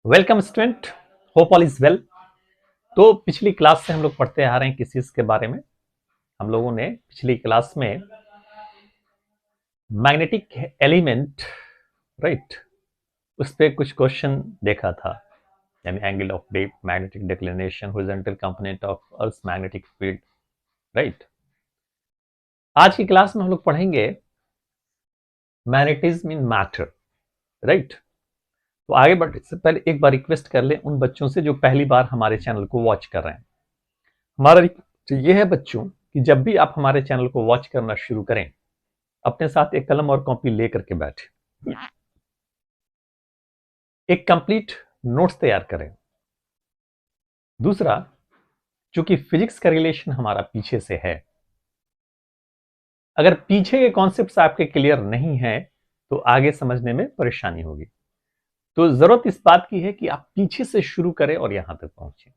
Welcome student, hope all is well. तो पिछली class से हम लोग पढ़ते आ रहे हैं किस चीज के बारे में। हम लोगों ने पिछली क्लास में मैग्नेटिक एलिमेंट, राइट, उस पे कुछ क्वेश्चन देखा था, यानी angle of magnetic declination, horizontal component of earth magnetic field, right. आज की क्लास में हम लोग पढ़ेंगे मैग्नेटिज्म इन मैटर, राइट। तो आगे बढ़ने से पहले एक बार रिक्वेस्ट कर लें उन बच्चों से जो पहली बार हमारे चैनल को वॉच कर रहे हैं। हमारा तो ये है बच्चों कि जब भी आप हमारे चैनल को वॉच करना शुरू करें, अपने साथ एक कलम और कॉपी लेकर के बैठे, एक कंप्लीट नोट्स तैयार करें। दूसरा, चूंकि फिजिक्स का रिलेशन हमारा पीछे से है, अगर पीछे के कॉन्सेप्ट्स आपके क्लियर नहीं है तो आगे समझने में परेशानी होगी। तो जरूरत इस बात की है कि आप पीछे से शुरू करें और यहां तक पहुंचे,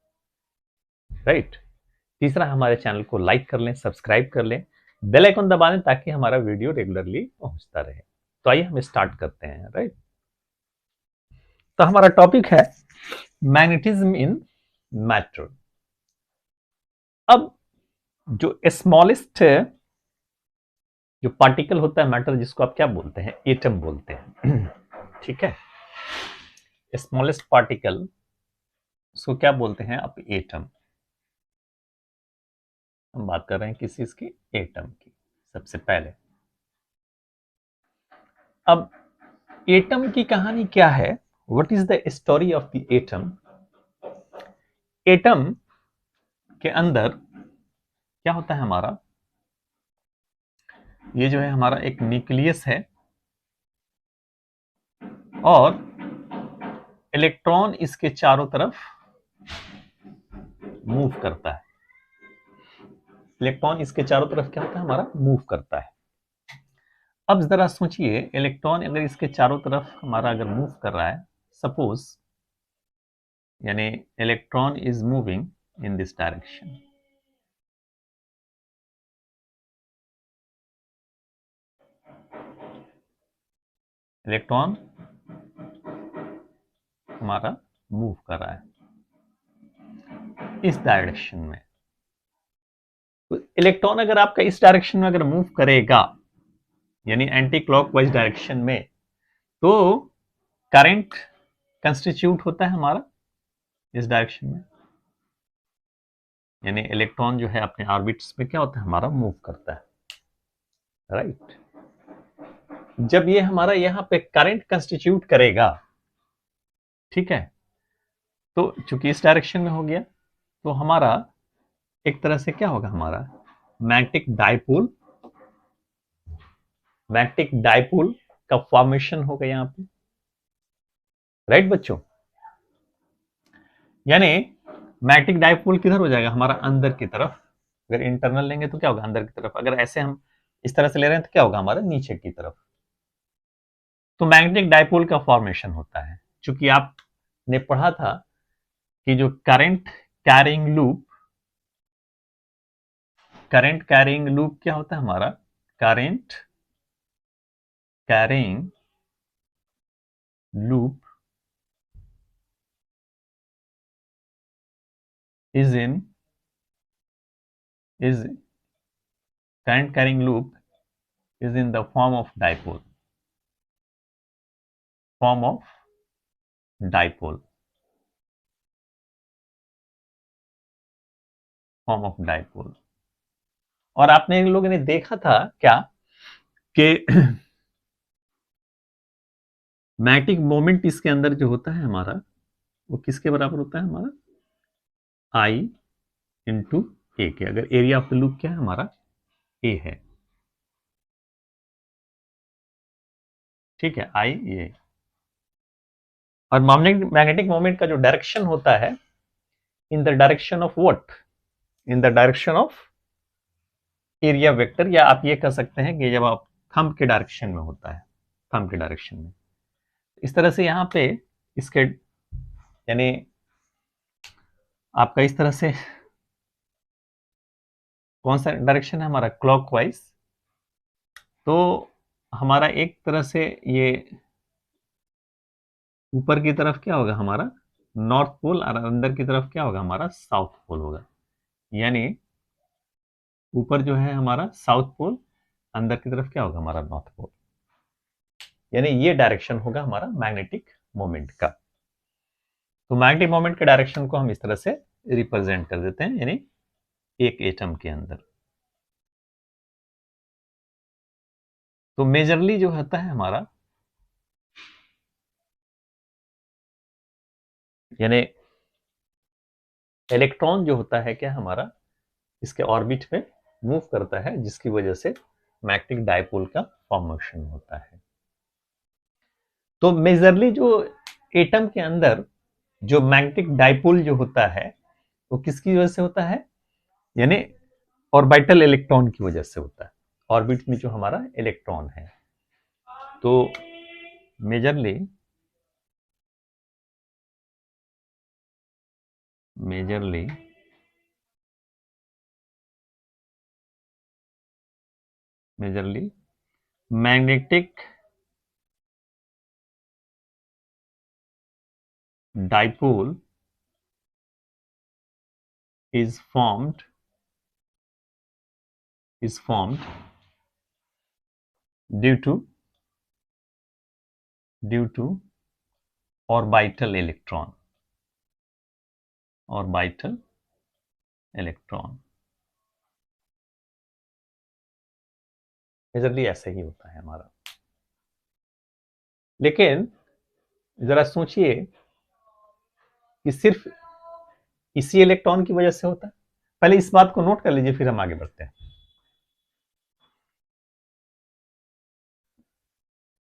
राइट। तीसरा, हमारे चैनल को लाइक कर लें, सब्सक्राइब कर लें, बेल आइकन दबा दें ताकि हमारा वीडियो रेगुलरली पहुंचता रहे। तो आइए हम स्टार्ट करते हैं, राइट। तो हमारा टॉपिक है मैग्नेटिज्म इन मैटर। अब जो स्मॉलेस्ट जो पार्टिकल होता है मैटर, जिसको आप क्या बोलते हैं, एटम बोलते हैं, ठीक है। स्मॉलेस्ट पार्टिकल, उसको क्या बोलते हैं आप, एटम। हम बात कर रहे हैं किस चीज की, एटम की, सबसे पहले। अब एटम की कहानी क्या है, what is the story of the atom. Atom के अंदर क्या होता है हमारा, ये जो है हमारा एक न्यूक्लियस है और इलेक्ट्रॉन इसके चारों तरफ मूव करता है। इलेक्ट्रॉन इसके चारों तरफ क्या होता है हमारा, मूव करता है। अब जरा सोचिए, इलेक्ट्रॉन अगर इसके चारों तरफ हमारा अगर मूव कर रहा है, सपोज, यानी electron is moving in this direction, electron हमारा मूव कर रहा है इस डायरेक्शन में। तो इलेक्ट्रॉन अगर आपका इस डायरेक्शन में अगर मूव करेगा, यानी एंटी क्लॉकवाइज डायरेक्शन में, तो करंट कंस्टिट्यूट होता है हमारा इस डायरेक्शन में, यानी इलेक्ट्रॉन जो है अपने ऑर्बिट्स में क्या होता है हमारा, मूव करता है, राइट। जब ये हमारा यहाँ पे करंट कंस्टिट्यूट करेगा, ठीक है, तो चूंकि इस डायरेक्शन में हो गया, तो हमारा एक तरह से क्या होगा, हमारा मैग्नेटिक डाइपोल का फॉर्मेशन होगा यहाँ पे, राइट बच्चों। यानी मैग्नेटिक डाइपोल किधर हो जाएगा हमारा, अंदर की तरफ। अगर इंटरनल लेंगे तो क्या होगा, अंदर की तरफ। अगर ऐसे हम इस तरह से ले रहे हैं तो क्या होगा हमारा, नीचे की तरफ। तो मैग्नेटिक डाइपोल का फॉर्मेशन होता है। चूंकि आपने पढ़ा था कि जो करंट कैरिंग लूप क्या होता है हमारा, current carrying loop is current carrying loop is in the form of dipole, form of dipole, form of dipole। और आपने इन लोगों ने देखा था क्या कि मैग्नेटिक मोमेंट इसके अंदर जो होता है हमारा, वो किसके बराबर होता है हमारा, I इंटू ए के। अगर एरिया ऑफ द लूप क्या है हमारा, ए है, ठीक है, आई ए। और मैग्नेटिक मोमेंट का जो डायरेक्शन होता है, in the direction of what, in the direction of area vector, या आप ये कह सकते हैं कि जब आप थंब के डायरेक्शन में होता है, थंब के डायरेक्शन में। इस तरह से यहाँ पे इसके, यानी आपका इस तरह से कौन सा डायरेक्शन है हमारा, क्लॉकवाइज। तो हमारा एक तरह से ये ऊपर की तरफ क्या होगा हमारा, नॉर्थ पोल और अंदर की तरफ क्या होगा, हमारा साउथ पोल होगा। यानी ऊपर जो है हमारा साउथ पोल, अंदर की तरफ क्या होगा, हमारा नॉर्थ पोल। यानी ये डायरेक्शन होगा हमारा मैग्नेटिक मोमेंट का। तो मैग्नेटिक मोमेंट के डायरेक्शन को हम इस तरह से रिप्रेजेंट कर देते हैं, यानी एक एटम के अंदर। तो मेजरली जो होता है हमारा, यानी इलेक्ट्रॉन जो होता है क्या हमारा, इसके ऑर्बिट में मूव करता है, जिसकी वजह से मैग्नेटिक डायपोल का फॉर्मेशन होता है। तो मेजरली जो एटम के अंदर जो मैग्नेटिक डायपोल जो होता है, वो किसकी वजह से होता है, यानी ऑर्बिटल इलेक्ट्रॉन की वजह से होता है। ऑर्बिट में जो हमारा इलेक्ट्रॉन है, तो majorly magnetic dipole is formed due to orbital electron majorly ऐसे ही होता है हमारा। लेकिन जरा सोचिए कि सिर्फ इसी इलेक्ट्रॉन की वजह से होता है। पहले इस बात को नोट कर लीजिए, फिर हम आगे बढ़ते हैं।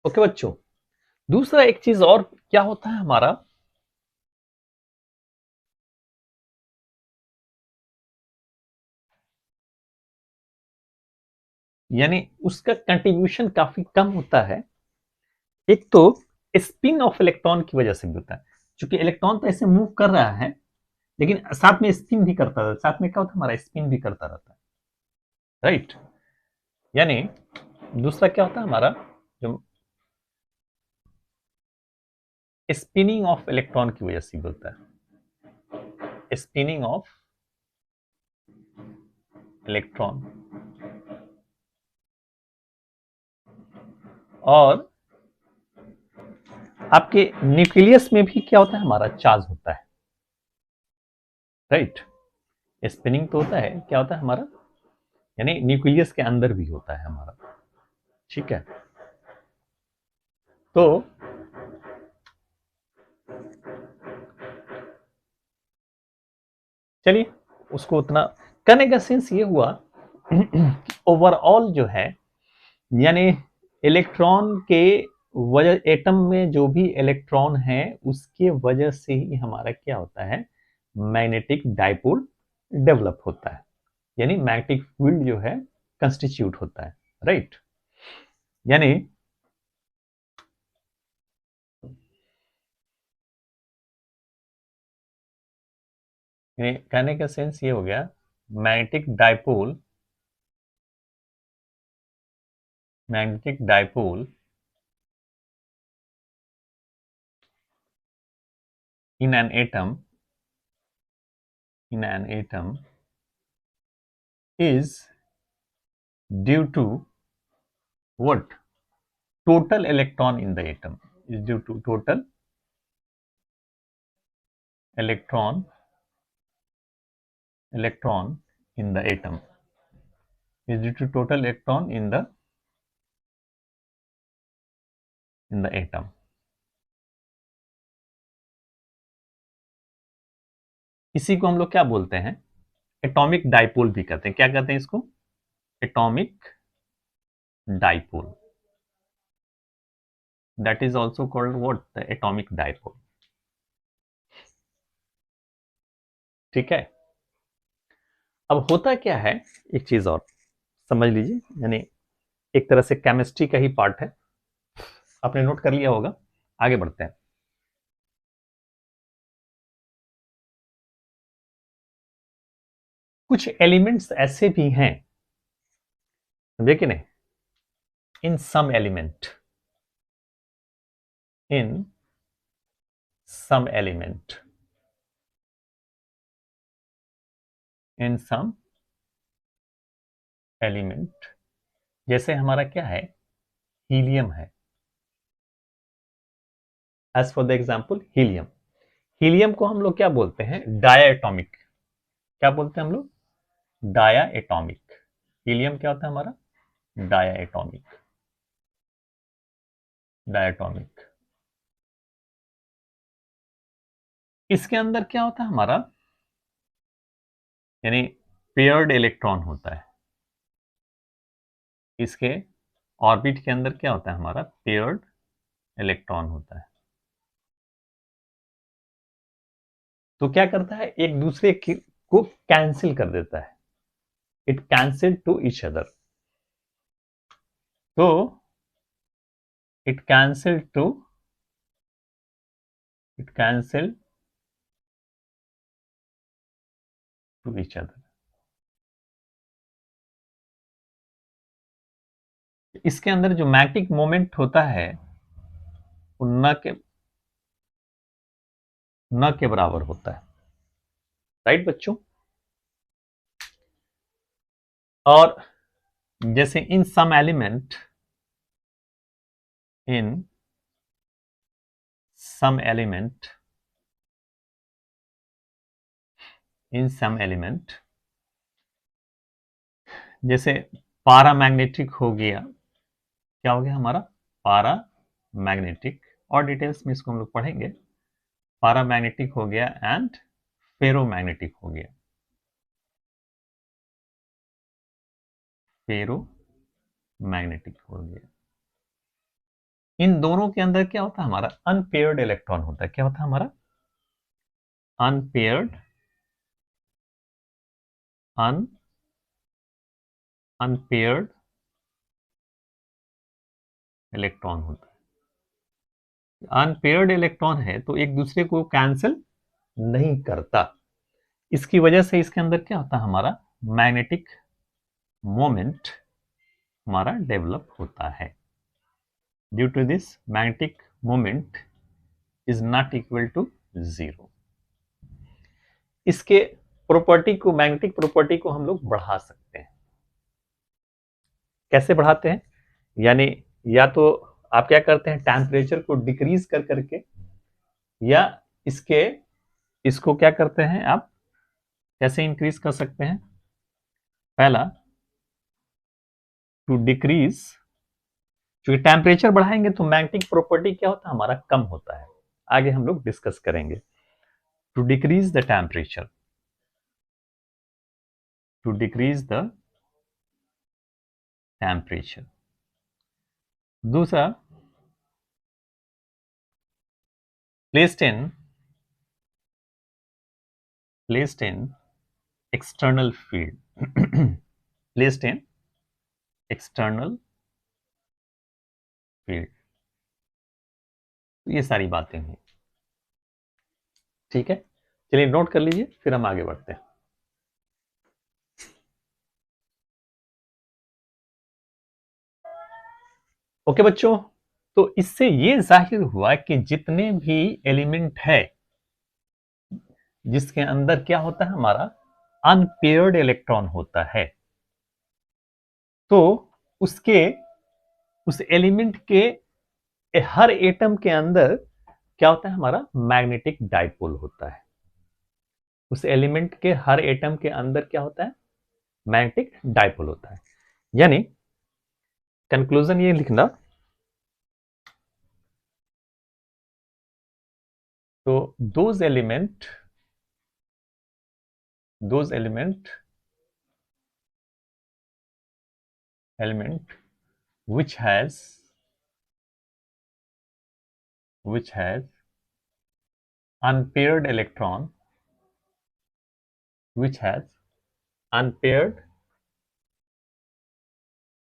ओके बच्चों, दूसरा एक चीज और क्या होता है हमारा, यानी उसका कंट्रीब्यूशन काफी कम होता है। एक तो स्पिन ऑफ इलेक्ट्रॉन की वजह से भी होता है, क्योंकि इलेक्ट्रॉन तो ऐसे मूव कर रहा है, लेकिन साथ में स्पिन भी करता रहता है। साथ में क्या होता है, हमारा स्पिन भी करता रहता है, राइट। यानी दूसरा क्या होता है हमारा, जो स्पिनिंग ऑफ इलेक्ट्रॉन की वजह से भी होता है, स्पिनिंग ऑफ इलेक्ट्रॉन। और आपके न्यूक्लियस में भी क्या होता है, हमारा चार्ज होता है, राइट। स्पिनिंग तो होता है, क्या होता है हमारा, यानी न्यूक्लियस के अंदर भी होता है हमारा, ठीक है। तो चलिए, उसको उतना करने का सेंस ये हुआ ओवरऑल जो है, यानी इलेक्ट्रॉन के वजह, एटम में जो भी इलेक्ट्रॉन है उसके वजह से ही हमारा क्या होता है, मैग्नेटिक डायपोल डेवलप होता है, यानी मैग्नेटिक फील्ड जो है कंस्टिट्यूट होता है, राइट। यानी कहने का सेंस ये हो गया, magnetic dipole in an atom is due to what, total electron in the atom, is due to total electron in the atom, is due to total electron in the atom। इसी को हम लोग क्या बोलते हैं, एटॉमिक डाइपोल भी कहते हैं। क्या कहते हैं इसको, atomic dipole. That is also called what, the atomic dipole, ठीक है। अब होता क्या है, एक चीज और समझ लीजिए, यानी एक तरह से केमिस्ट्री का ही पार्ट है, आपने नोट कर लिया होगा। आगे बढ़ते हैं। कुछ एलिमेंट्स ऐसे भी हैं, समझे कि नहीं, इन some element in some element, जैसे हमारा क्या है, हीलियम है। As for the example helium, helium को हम लोग क्या बोलते हैं, डाया एटॉमिक। क्या बोलते हैं हम लोग, डाया एटॉमिक। हीलियम क्या होता है हमारा, डाया एटॉमिक, डायटोमिक। इसके अंदर क्या होता है हमारा, यानी पेयर्ड इलेक्ट्रॉन होता है। इसके ऑर्बिट के अंदर क्या होता है हमारा, पेयर्ड इलेक्ट्रॉन होता है। तो क्या करता है, एक दूसरे को कैंसिल कर देता है, it cancel to each other. तो it cancel to, it cancel to each other. इसके अंदर जो मैग्नेटिक मोमेंट होता है वो न के बराबर होता है। राइट बच्चों। और जैसे इन सम एलिमेंट, इन सम एलिमेंट, इन सम एलिमेंट, जैसे पारामैग्नेटिक हो गया, क्या हो गया हमारा, पारा मैग्नेटिक, और डिटेल्स में इसको हम लोग पढ़ेंगे। पारामैग्नेटिक हो गया एंड फेरोमैग्नेटिक हो गया। फेरो मैग्नेटिक हो गया। इन दोनों के अंदर क्या होता है हमारा, अनपेयर्ड इलेक्ट्रॉन होता है। क्या होता है हमारा, अनपेयर्ड, अन अनपेयर्ड इलेक्ट्रॉन होता है। अनपेयर्ड इलेक्ट्रॉन है तो एक दूसरे को कैंसिल नहीं करता। इसकी वजह से इसके अंदर क्या होता है हमारा, मैग्नेटिक मोमेंट हमारा डेवलप होता है। Due to this magnetic moment is not equal to zero. इसके प्रॉपर्टी को, मैग्नेटिक प्रॉपर्टी को हम लोग बढ़ा सकते हैं। कैसे बढ़ाते हैं, यानी या तो आप क्या करते हैं, टेम्परेचर को डिक्रीज कर करके, या इसके इसको क्या करते हैं आप, कैसे इंक्रीज कर सकते हैं। पहला, टू डिक्रीज, क्योंकि टेम्परेचर बढ़ाएंगे तो मैग्नेटिक प्रॉपर्टी क्या होता है हमारा, कम होता है। आगे हम लोग डिस्कस करेंगे। To decrease the temperature, to decrease the temperature. दूसरा, placed in placed in external field placed in external field। ये सारी बातें हैं, ठीक है। चलिए नोट कर लीजिए, फिर हम आगे बढ़ते हैं। ओके बच्चों, तो इससे ये जाहिर हुआ कि जितने भी एलिमेंट है जिसके अंदर क्या होता है हमारा, अनपेयर्ड इलेक्ट्रॉन होता है, तो उसके, उस एलिमेंट के हर एटम के अंदर क्या होता है हमारा, मैग्नेटिक डाइपोल होता है। उस एलिमेंट के हर एटम के अंदर क्या होता है, मैग्नेटिक डाइपोल होता है। यानी कंक्लूजन ये लिखना, तो those element element which has unpaired electron, which has unpaired,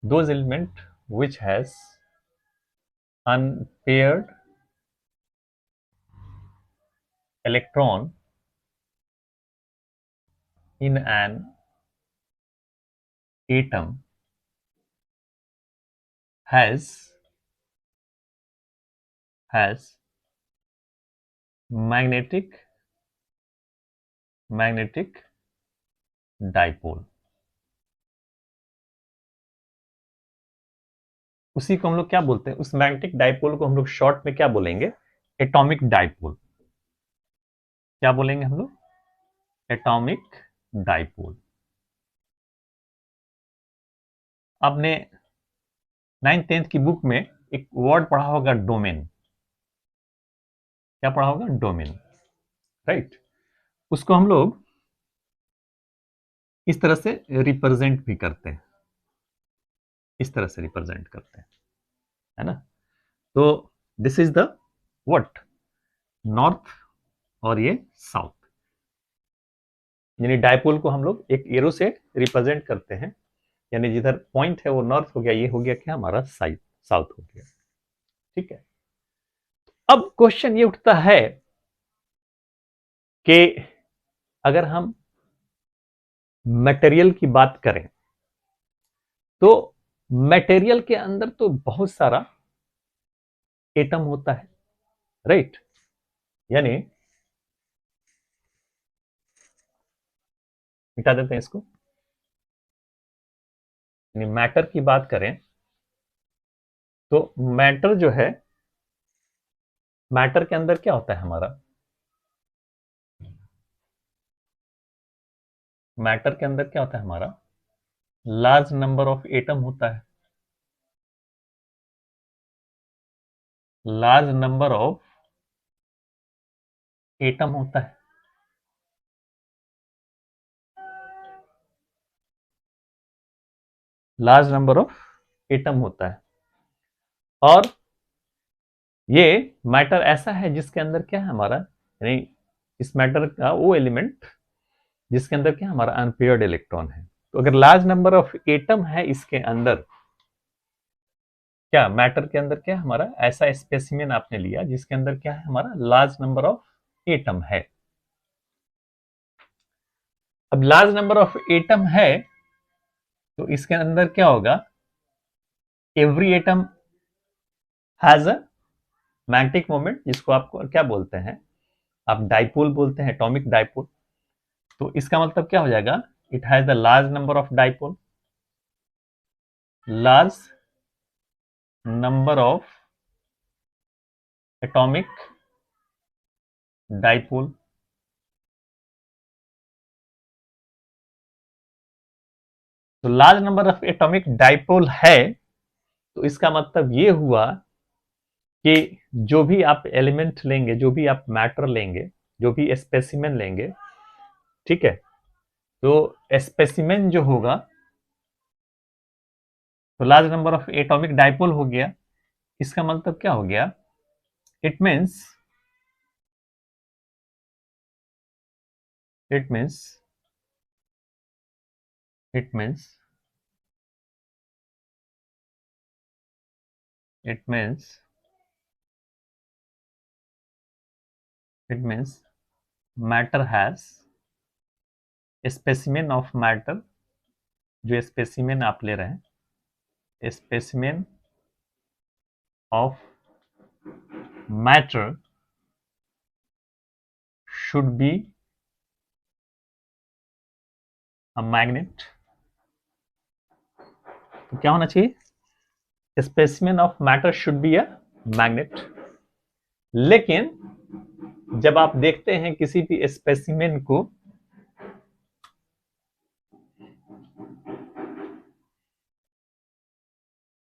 those element which has unpaired electron in an atom has magnetic dipole. उसी को हम लोग क्या बोलते हैं, उस मैग्नेटिक डाइपोल को हम लोग शॉर्ट में क्या बोलेंगे, एटॉमिक डाइपोल। क्या बोलेंगे हम लोग, एटॉमिक डाइपोल। आपने 9th-10th की बुक में एक वर्ड पढ़ा होगा, डोमेन। क्या पढ़ा होगा, डोमेन, राइट। उसको हम लोग इस तरह से रिप्रेजेंट भी करते हैं, इस तरह से रिप्रेजेंट करते हैं, है ना। तो this is the what, north और ये साउथ। यानी डायपोल को हम लोग एक एरो से रिप्रेजेंट करते हैं, यानी जिधर पॉइंट है वो नॉर्थ हो गया, ये हो गया क्या हमारा साउथ हो गया। ठीक है। अब क्वेश्चन ये उठता है कि अगर हम मटेरियल की बात करें तो मटेरियल के अंदर तो बहुत सारा एटम होता है, राइट। यानी मिटा देते हैं इसको। यानी मैटर की बात करें तो मैटर जो है, मैटर के अंदर क्या होता है हमारा, मैटर के अंदर क्या होता है हमारा, लार्ज नंबर ऑफ एटम होता है, लार्ज नंबर ऑफ एटम होता है। लार्ज नंबर ऑफ एटम होता है। और ये मैटर ऐसा है जिसके अंदर क्या है हमारा, यानी इस मैटर का वो एलिमेंट जिसके अंदर क्या हमारा अनपेयर्ड इलेक्ट्रॉन है। तो अगर लार्ज नंबर ऑफ एटम है इसके अंदर, क्या मैटर के अंदर क्या हमारा ऐसा स्पेसिमेन आपने लिया जिसके अंदर क्या है हमारा लार्ज नंबर ऑफ एटम है। अब लार्ज नंबर ऑफ एटम है तो इसके अंदर क्या होगा, every atom has a magnetic moment, जिसको आप क्या बोलते हैं, आप डाइपोल बोलते हैं, एटॉमिक डाइपोल। तो इसका मतलब क्या हो जाएगा, it has the large number of dipole, large number of atomic dipole. तो large number of atomic dipole है, तो इसका मतलब ये हुआ कि जो भी आप एलिमेंट लेंगे, जो भी आप मैटर लेंगे, जो भी स्पेसिमेन लेंगे, ठीक है, तो स्पेसिमेन जो होगा तो large number of atomic dipole हो गया। इसका मतलब क्या हो गया, it means it means it means it means it means matter has specimen of matter, जो स्पेसिमेन आप ले रहे हैं, specimen of matter should be a magnet. तो क्या होना चाहिए, specimen of matter should be a magnet. लेकिन जब आप देखते हैं किसी भी स्पेसिमेन को,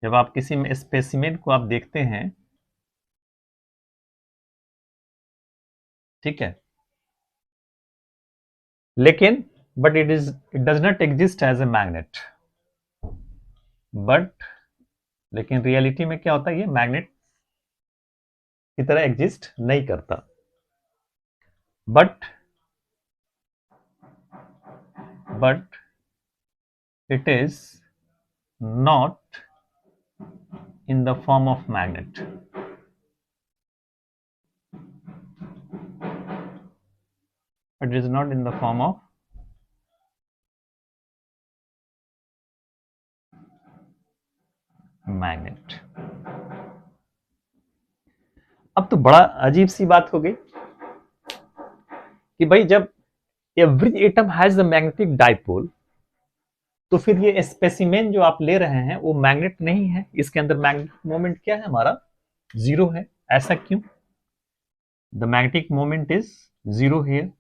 जब आप किसी में स्पेसिमेन को आप देखते हैं, ठीक है, लेकिन but it does not exist as a magnet, but लेकिन रियलिटी में क्या होता है, ये मैग्नेट की तरह एग्जिस्ट नहीं करता। But it is not in the form of magnet. It is not in the form of magnet. अब तो बड़ा अजीब सी बात हो गई कि भाई जब every atom has the magnetic dipole, तो फिर ये स्पेसिमेन जो आप ले रहे हैं वो मैग्नेट नहीं है, इसके अंदर मैग्नेटिक मोमेंट क्या है हमारा, जीरो है। ऐसा क्यों? The magnetic moment is zero here.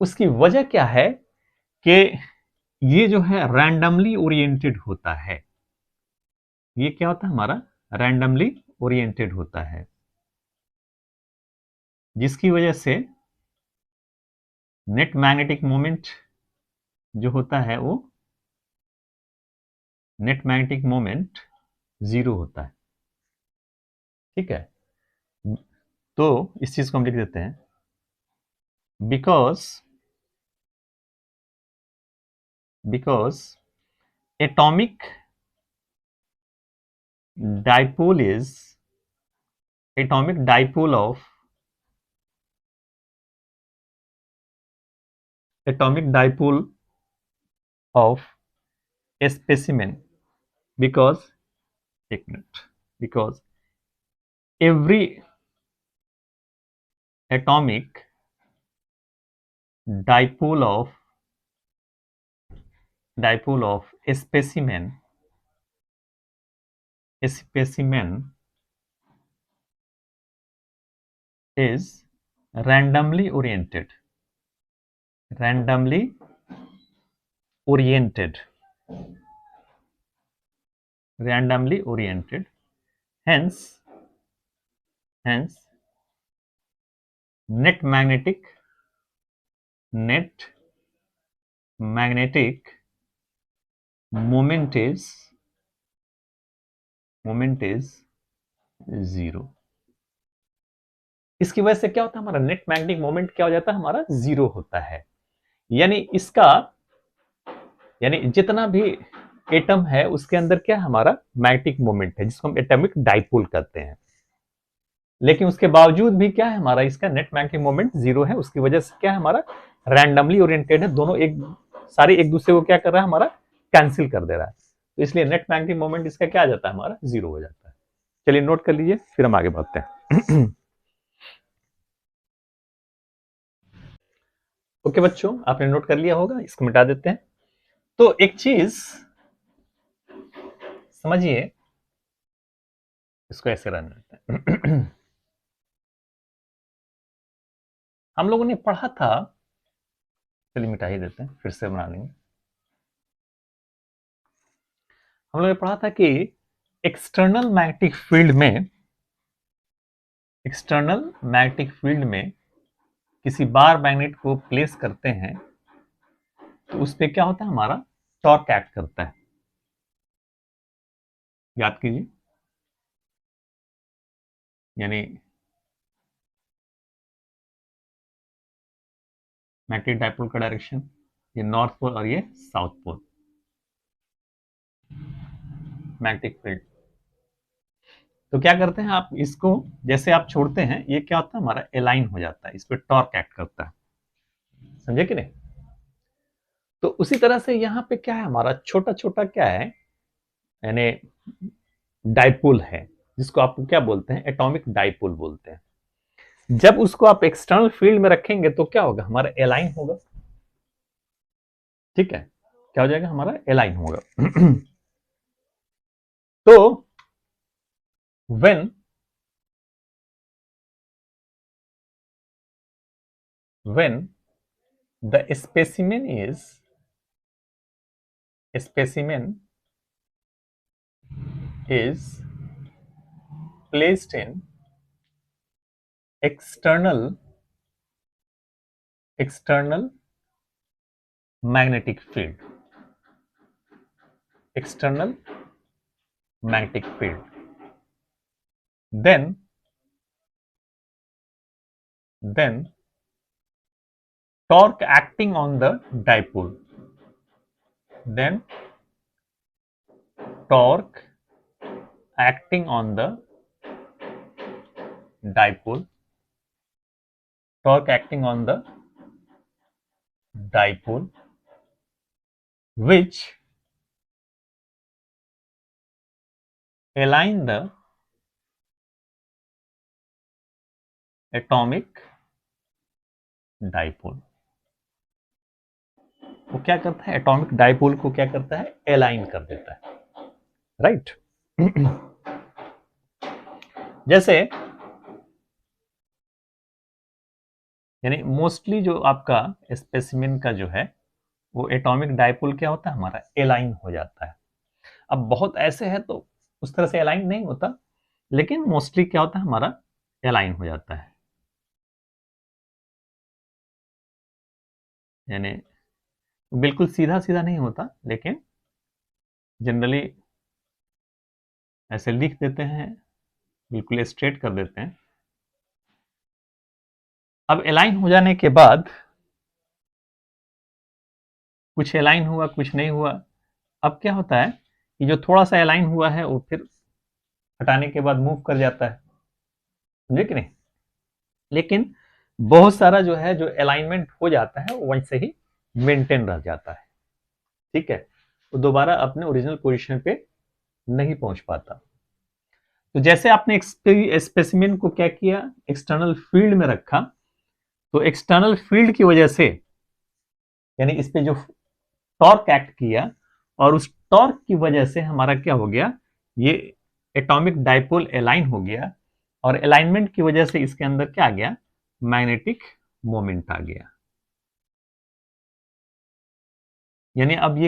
उसकी वजह क्या है कि ये जो है रैंडमली ओरिएंटेड होता है। ये क्या होता है हमारा, रैंडमली ओरिएंटेड होता है, जिसकी वजह से नेट मैग्नेटिक मोमेंट जो होता है वो नेट मैग्नेटिक मोमेंट जीरो होता है। ठीक है, तो इस चीज को हम लिख देते हैं, because atomic dipole is atomic dipole of atomic dipole of a specimen, because एक minute, because every atomic dipole of a specimen is randomly oriented, randomly oriented, randomly oriented. Hence net magnetic moment is zero. इसकी वजह से क्या होता है, हमारा net magnetic moment क्या हो जाता है, हमारा जीरो होता है। यानी इसका, यानी जितना भी एटम है उसके अंदर क्या है, हमारा मैग्नेटिक मोमेंट है, जिसको हम एटॉमिक डाइपोल कहते हैं। लेकिन उसके बावजूद भी क्या है, हमारा इसका नेट मैग्नेटिक मोमेंट जीरो है। उसकी वजह से क्या है, हमारा रैंडमली ओरिएंटेड है, दोनों सारे एक दूसरे को क्या कर रहा है, हमारा कैंसिल कर दे रहा है। तो इसलिए नेट मैग्नेटिक मोमेंट इसका क्या आ जाता है, हमारा जीरो हो जाता है। चलिए नोट कर लीजिए, फिर हम आगे बढ़ते हैं। ओके बच्चों, आपने नोट कर लिया होगा, इसको मिटा देते हैं। तो एक चीज समझिए, इसको ऐसे रन देते हैं। हम लोगों ने पढ़ा था, चलिए मिटा ही देते हैं, फिर से बना लेंगे। हम लोगों ने पढ़ा था कि एक्सटर्नल मैग्नेटिक फील्ड में किसी बार मैग्नेट को प्लेस करते हैं तो उस पर क्या होता है, हमारा टॉर्क एक्ट करता है। याद कीजिए, यानी मैग्नेटिक डाइपोल का डायरेक्शन, ये नॉर्थ पोल और ये साउथ पोल, मैग्नेटिक फील्ड। तो क्या करते हैं आप, इसको जैसे आप छोड़ते हैं, ये क्या होता है, हमारा अलाइन हो जाता है, इस पर टॉर्क एक्ट करता है। समझे कि नहीं? तो उसी तरह से यहाँ पे क्या है, हमारा छोटा छोटा क्या है, यानी डाइपोल है, जिसको आप क्या बोलते हैं, एटॉमिक डाइपोल बोलते हैं। जब उसको आप एक्सटर्नल फील्ड में रखेंगे तो क्या होगा, हमारा एलाइन होगा। ठीक है, क्या हो जाएगा, हमारा एलाइन होगा। तो when the specimen is placed in external magnetic field, external magnetic field, then torque acting on the dipole, then torque acting on the dipole, torque acting on the dipole, which align the atomic dipole. वो क्या करता है, atomic dipole को क्या करता है, align कर देता है, राइट। जैसे यानी मोस्टली जो आपका स्पेसिमेन का जो है वो एटॉमिक डाइपोल क्या होता है हमारा, एलाइन हो जाता है। अब बहुत ऐसे है तो उस तरह से अलाइन नहीं होता, लेकिन मोस्टली क्या होता है हमारा, अलाइन हो जाता है। यानी बिल्कुल सीधा सीधा नहीं होता, लेकिन जनरली ऐसे लिख देते हैं, बिल्कुल स्ट्रेट कर देते हैं। अब अलाइन हो जाने के बाद कुछ अलाइन हुआ कुछ नहीं हुआ, अब क्या होता है कि जो थोड़ा सा अलाइन हुआ है वो फिर हटाने के बाद मूव कर जाता है, समझे कि नहीं। लेकिन बहुत सारा जो है जो अलाइनमेंट हो जाता है वो वैसे ही मेंटेन रह जाता है, ठीक है, वो दोबारा अपने ओरिजिनल पोजीशन पे नहीं पहुंच पाता। तो जैसे आपने स्पेसिमेन को क्या किया, एक्सटर्नल फील्ड में रखा, तो एक्सटर्नल फील्ड की वजह से यानी इस पे जो टॉर्क एक्ट किया, और उस टॉर्क की वजह से हमारा क्या हो गया, ये एटॉमिक डाइपोल अलाइन हो गया, और अलाइनमेंट की वजह से इसके अंदर क्या आ गया, मैग्नेटिक मोमेंट आ गया। यानी अब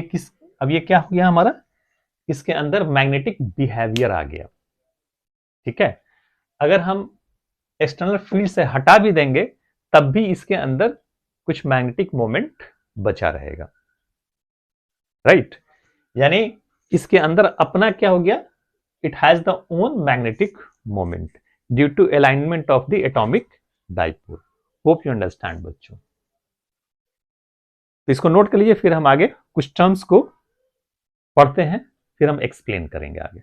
ये क्या हो गया हमारा, इसके अंदर मैग्नेटिक बिहेवियर आ गया, ठीक है। अगर हम एक्सटर्नल फील्ड से हटा भी देंगे तब भी इसके अंदर कुछ मैग्नेटिक मोमेंट बचा रहेगा, राइट। यानी इसके अंदर अपना क्या हो गया, it has the own magnetic moment due to alignment of the atomic dipole. Hope you understand बच्चों। तो इसको नोट कर लीजिए, फिर हम आगे कुछ टर्म्स को पढ़ते हैं, फिर हम एक्सप्लेन करेंगे आगे।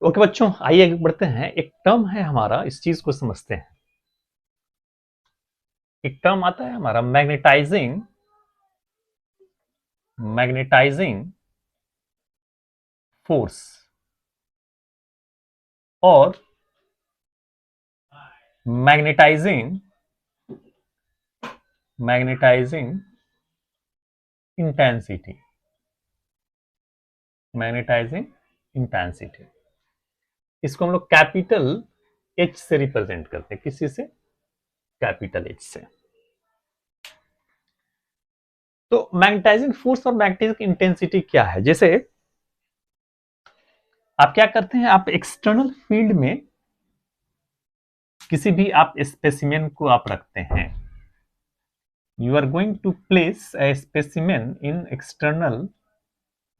ओके बच्चों, आइए आगे बढ़ते हैं। एक टर्म है हमारा, इस चीज को समझते हैं। एक टर्म आता है हमारा मैग्नेटाइजिंग फोर्स और मैग्नेटाइजिंग इंटेंसिटी। मैग्नेटाइजिंग इंटेंसिटी, इसको हम लोग कैपिटल एच से रिप्रेजेंट करते हैं। किसी से, कैपिटल एच से। तो मैग्नेटाइजिंग फोर्स और मैग्नेटिक इंटेंसिटी क्या है, जैसे आप क्या करते हैं, आप एक्सटर्नल फील्ड में किसी भी आप स्पेसिमेन को आप रखते हैं, you are going to place a specimen in external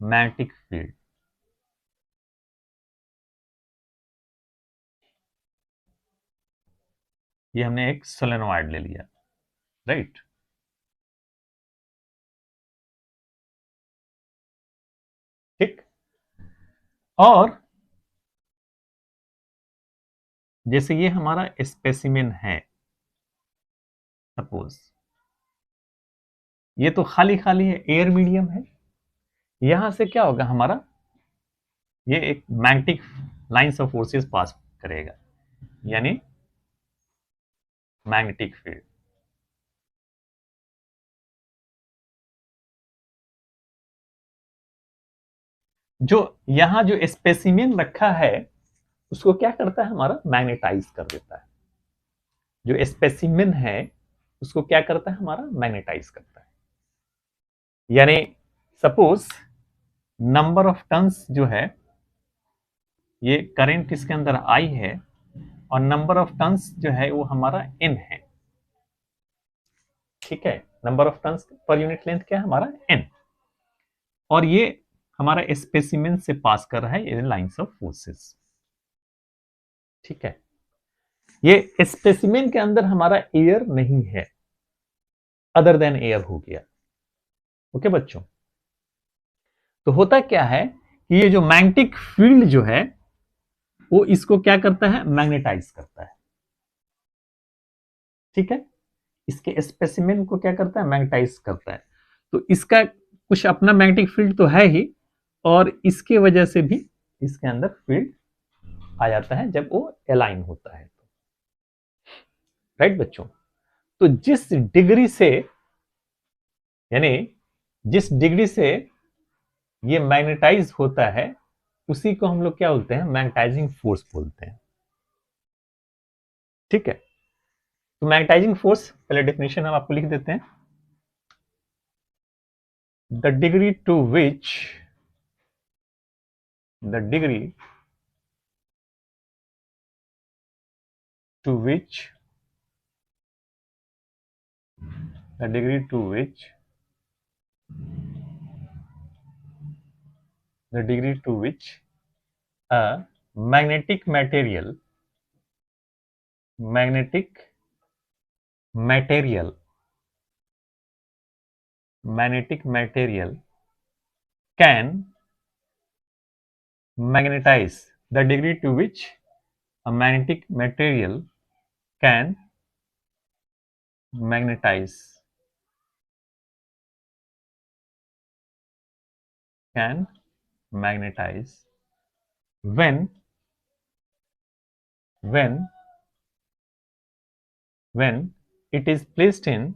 magnetic field. ये हमने एक सोलेनोइड ले लिया, राइट। ठीक, और जैसे ये हमारा स्पेसिमेन है, सपोज ये तो खाली खाली है, एयर मीडियम है, यहां से क्या होगा हमारा, ये एक मैग्नेटिक लाइंस ऑफ फोर्सेस पास करेगा, यानी मैग्नेटिक फील्ड। जो यहां जो स्पेसिमेन रखा है उसको क्या करता है हमारा, मैग्नेटाइज कर देता है। जो स्पेसिमेन है उसको क्या करता है हमारा, मैग्नेटाइज करता है। यानी सपोज नंबर ऑफ टन्स जो है, ये करंट इसके अंदर आई है, और नंबर ऑफ टन्स जो है वो हमारा एन है, ठीक है। Number of turns per unit length क्या है हमारा, एन। और ये हमारा स्पेसिमेन से पास कर रहा है ये लाइंस ऑफ फोर्सेस, ठीक है। ये स्पेसिमेन के अंदर हमारा एयर नहीं है, अदर देन एयर हो गया, ओके बच्चों। तो होता क्या है कि ये जो मैग्नेटिक फील्ड जो है वो इसको क्या करता है, मैग्नेटाइज करता है, ठीक है। इसके स्पेसिमेन को क्या करता है, मैग्नेटाइज करता है। तो इसका कुछ अपना मैग्नेटिक फील्ड तो है ही, और इसके वजह से भी इसके अंदर फील्ड आ जाता है जब वो अलाइन होता है, राइट बच्चों। तो जिस डिग्री से, यानी जिस डिग्री से ये मैग्नेटाइज होता है उसी को हम लोग क्या बोलते हैं, मैग्नेटाइजिंग फोर्स बोलते हैं। ठीक है, तो मैग्नेटाइजिंग फोर्स पहले डेफिनेशन हम आपको लिख देते हैं। The degree to which the degree to which the degree to which the degree to which a magnetic material magnetic material magnetic material can magnetize, the degree to which a magnetic material can magnetize can magnetize when when it is placed in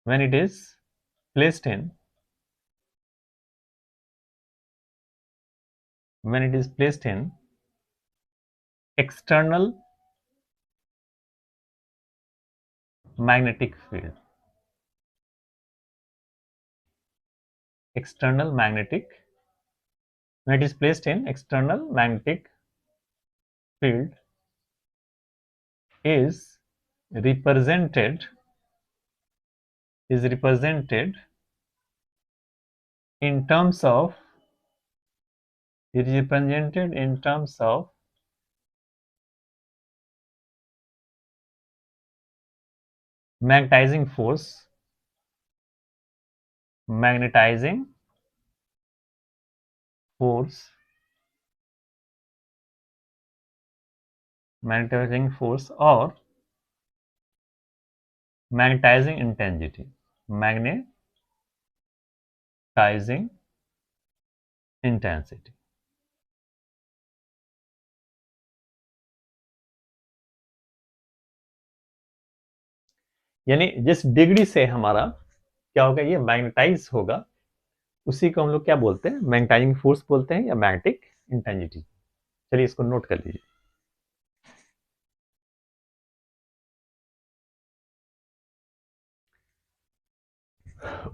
when it is placed in when it is placed in external magnetic field, external magnetic, when it is placed in external magnetic field is represented in terms of magnetizing force, magnetizing force, magnetizing force or magnetizing intensity, magnetizing intensity। यानी जिस degree से हमारा क्या होगा, ये magnetise होगा, उसी को हम लोग क्या बोलते हैं, मैग्नेटाइजिंग फोर्स बोलते हैं या मैग्नेटिक इंटेंसिटी। चलिए इसको नोट कर लीजिए।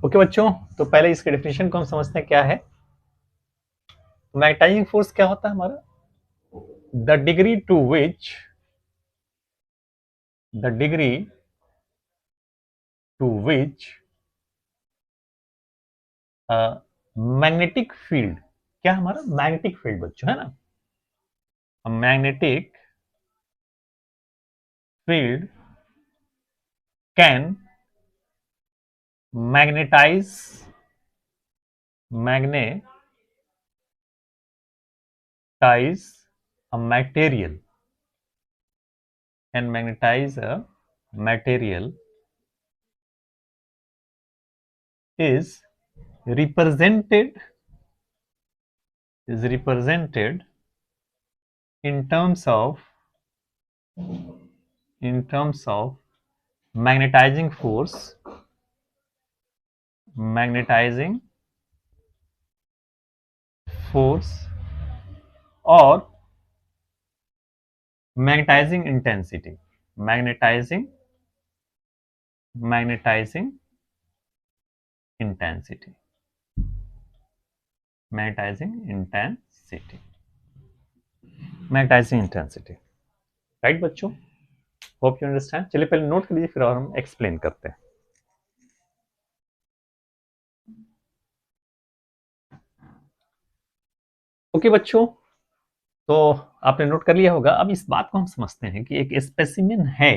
ओके बच्चों, तो पहले इसके डेफिनेशन को हम समझते हैं क्या है। मैग्नेटाइजिंग फोर्स क्या होता है हमारा, the degree to which magnetic field, क्या हमारा मैग्नेटिक फील्ड बच्चों है ना, magnetic field can magnetize a material, can magnetize a material is represented in terms of magnetizing force or magnetizing intensity, magnetizing intensity, magnetizing intensity। Right बच्चों, hope you understand. चलिए पहले note कर लीजिए, फिर और हम एक्सप्लेन करते हैं। ओके बच्चों, तो आपने नोट कर लिया होगा। अब इस बात को हम समझते हैं कि एक स्पेसिमेन है,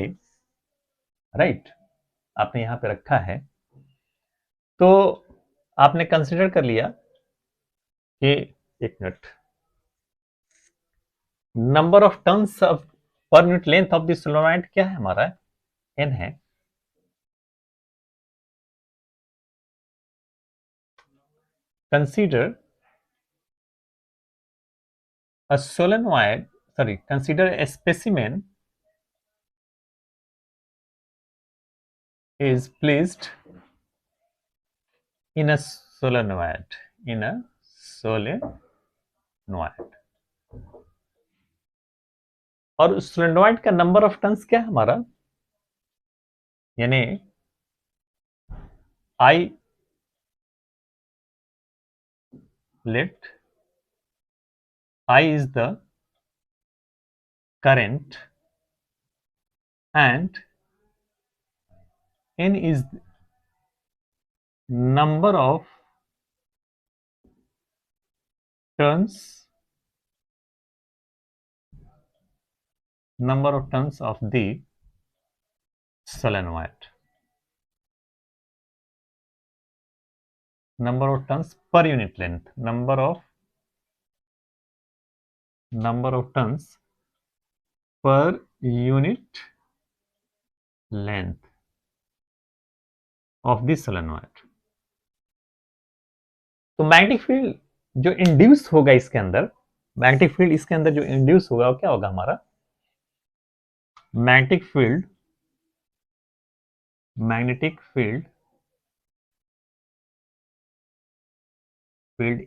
राइट, आपने यहां पे रखा है, तो आपने कंसिडर कर लिया कि एक minute, number of turns per unit length of the solenoid क्या है हमारा, n है। Consider a solenoid, consider a specimen is placed in a solenoid, in a solenoid, और सोलेनोइड का नंबर ऑफ टर्न्स क्या है हमारा, यानी I let I is the current and N is number of turns of the solenoid, number of turns per unit length, number of turns per unit length of the solenoid. तो magnetic field जो induce होगा इसके अंदर, magnetic field इसके अंदर जो induce होगा वो क्या होगा हमारा, magnetic field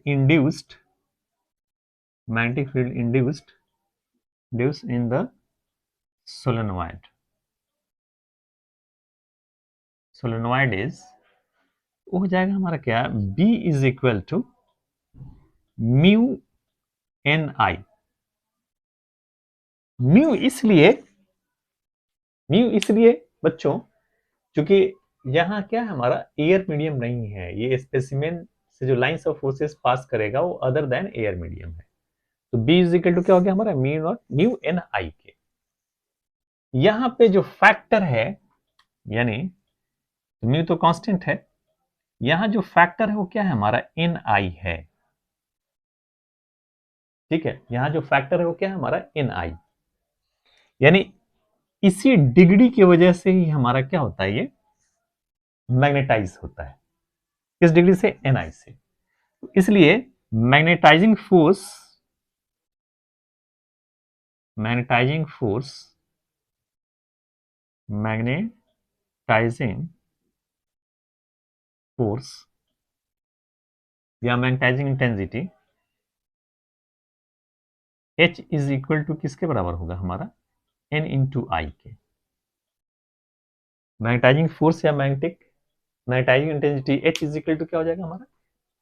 induced in the solenoid is, वो हो जाएगा हमारा क्या, B is equal to mu N I. Mu इसलिए बच्चों क्योंकि यहाँ क्या है हमारा, एयर मीडियम नहीं है, ये स्पेसिमेन से जो लाइंस ऑफ फोर्सेस पास करेगा वो अदर देन एयर मीडियम है। तो B इज इक्वल टू क्या हो गया हमारा, म्यू एन आई के। यहाँ पे जो फैक्टर है, यानी म्यू तो कांस्टेंट है, यहां जो फैक्टर है वो क्या है हमारा, एन आई है। ठीक है, यहां जो फैक्टर है वो क्या है हमारा, एन आई, यानी इसी डिग्री की वजह से ही हमारा क्या होता है, ये मैग्नेटाइज होता है। किस डिग्री से, एन आई से। इसलिए मैग्नेटाइजिंग फोर्स या magnetizing intensity H is equal to किसके बराबर होगा हमारा, N इंटू आई के। मैग्नेटाइजिंग फोर्स या magnetizing intensity H is equal to क्या हो जाएगा हमारा,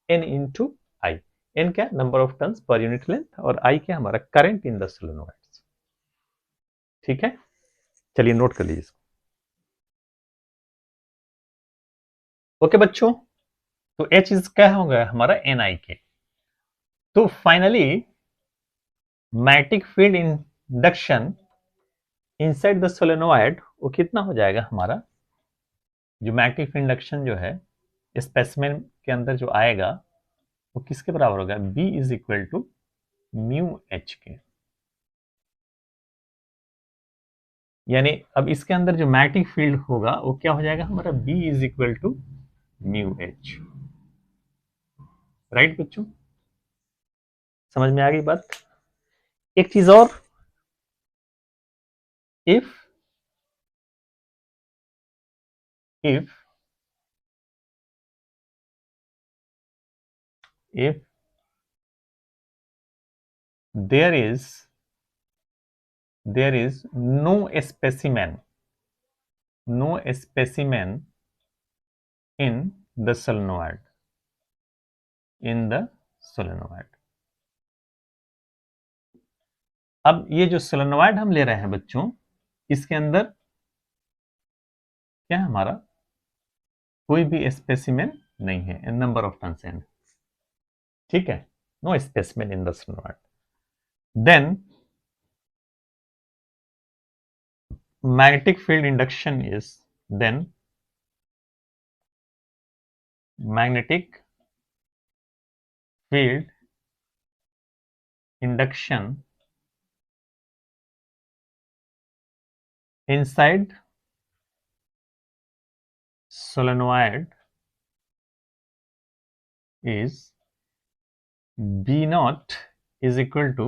N इंटू आई। N क्या, number of turns per unit length, और I क्या हमारा, करंट इन द सोलेनोइड। ठीक है, चलिए नोट कर लीजिए इसको। ओके बच्चों, तो H इज क्या होगा हमारा, Ni के। तो finally magnetic field induction inside the solenoid वो कितना हो जाएगा हमारा, जो मैग्नेटिक फील्ड इंडक्शन जो है स्पेसिमेन के अंदर जो आएगा वो किसके बराबर होगा, B is equal to mu H के। यानी अब इसके अंदर जो मैग्नेटिक फील्ड होगा वो क्या हो जाएगा हमारा, B is equal to mu H. Right बच्चों, समझ में आ गई बात। एक चीज और, if there is no specimen in the solenoid, अब ये जो सोलेनोइड हम ले रहे हैं बच्चों, इसके अंदर क्या है हमारा, कोई भी स्पेसिमेन नहीं है, नंबर ऑफ टर्न्स n। ठीक है, no specimen in the solenoid. Then magnetic field induction is, magnetic field induction inside solenoid is B naught is equal to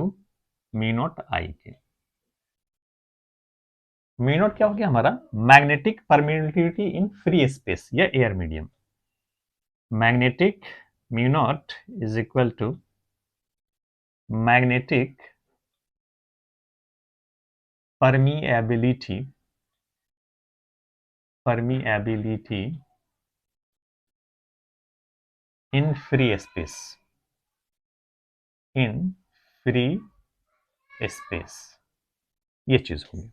mu naught I के। म्यू नॉट क्या हो गया हमारा, magnetic permittivity in free space या air medium. Magnetic mu naught is equal to magnetic permeability in free space, ये चीज होगी।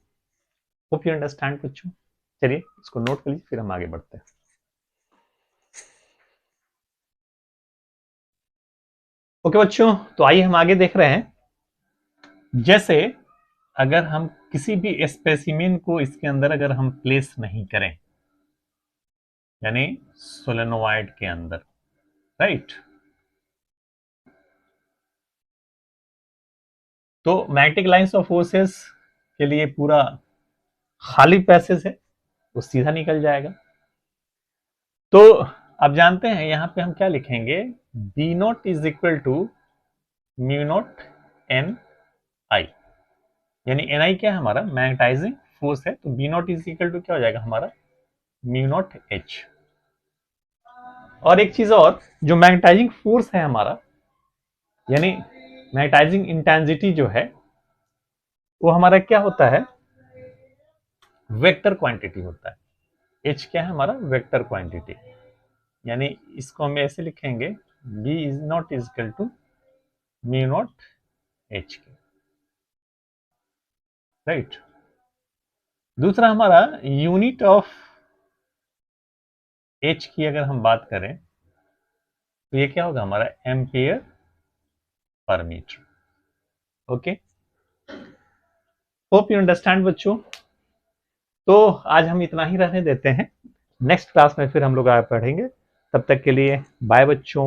Hope you understand बच्चों। चलिए इसको नोट कर लीजिए, फिर हम आगे बढ़ते हैं। ओके बच्चों, तो आइए हम आगे देख रहे हैं। जैसे अगर हम किसी भी स्पेसिमेन को इसके अंदर अगर हम प्लेस नहीं करें, यानी सोलेनोइड के अंदर, राइट, तो मैग्नेटिक लाइंस ऑफ फोर्सेस के लिए पूरा खाली पैसेज है, वो सीधा निकल जाएगा। तो आप जानते हैं यहां पे हम क्या लिखेंगे, B naught is equal to mu naught N I, यानी एन आई क्या है हमारा, मैग्नेटाइजिंग फोर्स है, तो B naught is equal to क्या हो जाएगा हमारा, म्यू नॉट एच। और एक चीज और, जो मैग्नेटाइजिंग फोर्स है हमारा, यानी मैग्नेटाइजिंग इंटेंसिटी जो है, वो हमारा क्या होता है, वेक्टर क्वांटिटी होता है। एच क्या है हमारा, वेक्टर क्वांटिटी, यानी इसको हम ऐसे लिखेंगे, B is naught is equal to mu naught H के, राइट। दूसरा हमारा यूनिट ऑफ एच की अगर हम बात करें तो ये क्या होगा हमारा, ampere per metre. Okay, hope you understand बच्चों। तो आज हम इतना ही रहने देते हैं, नेक्स्ट क्लास में फिर हम लोग आगे पढ़ेंगे। तब तक के लिए बाय बच्चों।